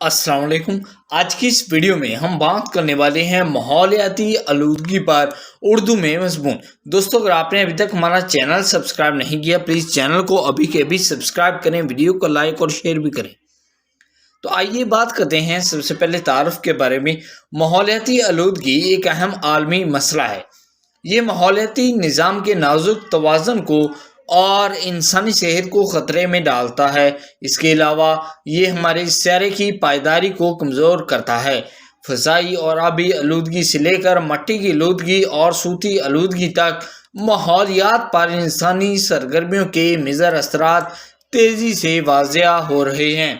السلام علیکم۔ آج کی اس ویڈیو میں ہم بات کرنے والے ہیں ماحولیاتی آلودگی پر اردو میں مضمون۔ دوستو، اگر آپ نے ابھی تک ہمارا چینل سبسکرائب نہیں کیا، پلیز چینل کو ابھی کے ابھی سبسکرائب کریں، ویڈیو کو لائک اور شیئر بھی کریں۔ تو آئیے بات کرتے ہیں سب سے پہلے تعارف کے بارے میں۔ ماحولیاتی آلودگی ایک اہم عالمی مسئلہ ہے۔ یہ ماحولیاتی نظام کے نازک توازن کو اور انسانی صحت کو خطرے میں ڈالتا ہے۔ اس کے علاوہ یہ ہمارے سیارے کی پائیداری کو کمزور کرتا ہے۔ فضائی اور آبی آلودگی سے لے کر مٹی کی آلودگی اور صوتی آلودگی تک، ماحولیات پر انسانی سرگرمیوں کے مضر اثرات تیزی سے واضح ہو رہے ہیں۔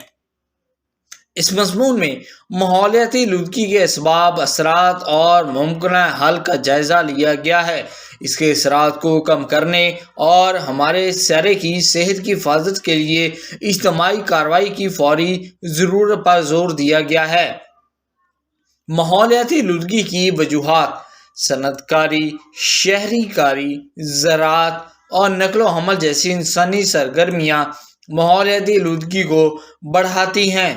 اس مضمون میں ماحولیاتی آلودگی کے اسباب، اثرات اور ممکنہ حل کا جائزہ لیا گیا ہے۔ اس کے اثرات کو کم کرنے اور ہمارے سیارے کی صحت کی حفاظت کے لیے اجتماعی کارروائی کی فوری ضرورت پر زور دیا گیا ہے۔ ماحولیاتی آلودگی کی وجوہات: صنعت کاری، شہری کاری، زراعت اور نقل و حمل جیسی انسانی سرگرمیاں ماحولیاتی آلودگی کو بڑھاتی ہیں۔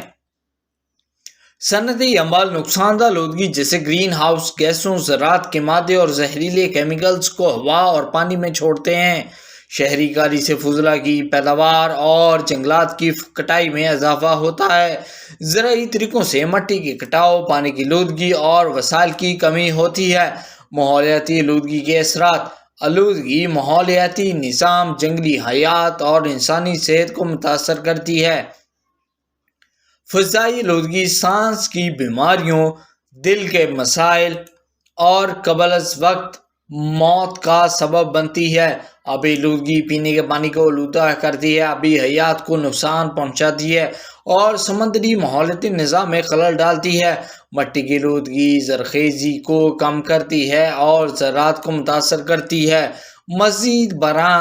صنعتی عمل نقصان دہ آلودگی جیسے گرین ہاؤس گیسوں، زراعت کے مادے اور زہریلے کیمیکلز کو ہوا اور پانی میں چھوڑتے ہیں۔ شہری کاری سے فضلہ کی پیداوار اور جنگلات کی کٹائی میں اضافہ ہوتا ہے۔ زرعی طریقوں سے مٹی کے کٹاؤ، پانی کی آلودگی اور وسائل کی کمی ہوتی ہے۔ ماحولیاتی آلودگی کے اثرات: آلودگی ماحولیاتی نظام، جنگلی حیات اور انسانی صحت کو متاثر کرتی ہے۔ فضائی آلودگی سانس کی بیماریوں، دل کے مسائل اور قبل از وقت موت کا سبب بنتی ہے۔ آبی آلودگی پینے کے پانی کو آلودہ کرتی ہے، آبی حیات کو نقصان پہنچاتی ہے اور سمندری ماحولیاتی نظام میں خلل ڈالتی ہے۔ مٹی کی آلودگی زرخیزی کو کم کرتی ہے اور زراعت کو متاثر کرتی ہے۔ مزید برآں،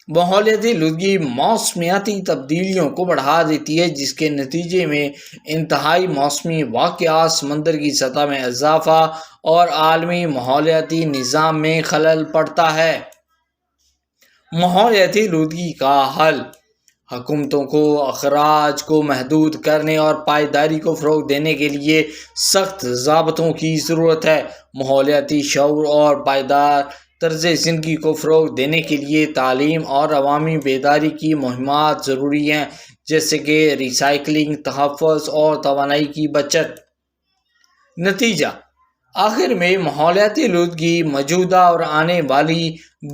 ماحولیاتی آلودگی موسمیاتی تبدیلیوں کو بڑھا دیتی ہے، جس کے نتیجے میں انتہائی موسمی واقعات، سمندر کی سطح میں اضافہ اور عالمی ماحولیاتی نظام میں خلل پڑتا ہے۔ ماحولیاتی آلودگی کا حل: حکومتوں کو اخراج کو محدود کرنے اور پائیداری کو فروغ دینے کے لیے سخت ضابطوں کی ضرورت ہے۔ ماحولیاتی شعور اور پائیدار طرز زندگی کو فروغ دینے کے لیے تعلیم اور عوامی بیداری کی مہمات ضروری ہیں، جیسے کہ ری سائیکلنگ، تحفظ اور توانائی کی بچت۔ نتیجہ: آخر میں ماحولیاتی آلودگی موجودہ اور آنے والی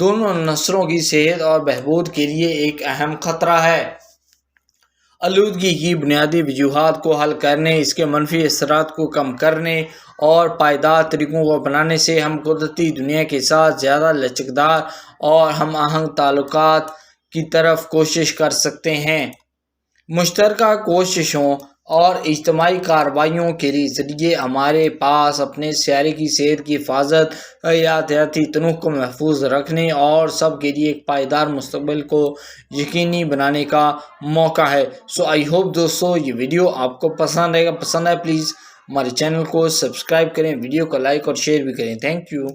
دونوں نسلوں کی صحت اور بہبود کے لیے ایک اہم خطرہ ہے۔ آلودگی کی بنیادی وجوہات کو حل کرنے، اس کے منفی اثرات کو کم کرنے اور پائیدار طریقوں کو اپنانے سے ہم قدرتی دنیا کے ساتھ زیادہ لچکدار اور ہم آہنگ تعلقات کی طرف کوشش کر سکتے ہیں۔ مشترکہ کوششوں اور اجتماعی کارروائیوں کے ذریعے ہمارے پاس اپنے سیارے کی صحت کی حفاظت، حیاتیاتی تنوع کو محفوظ رکھنے اور سب کے لیے ایک پائیدار مستقبل کو یقینی بنانے کا موقع ہے۔ آئی ہوپ دوستو یہ ویڈیو آپ کو پسند آئے گا۔ پسند آئے پلیز ہمارے چینل کو سبسکرائب کریں، ویڈیو کو لائک اور شیئر بھی کریں۔ Thank you.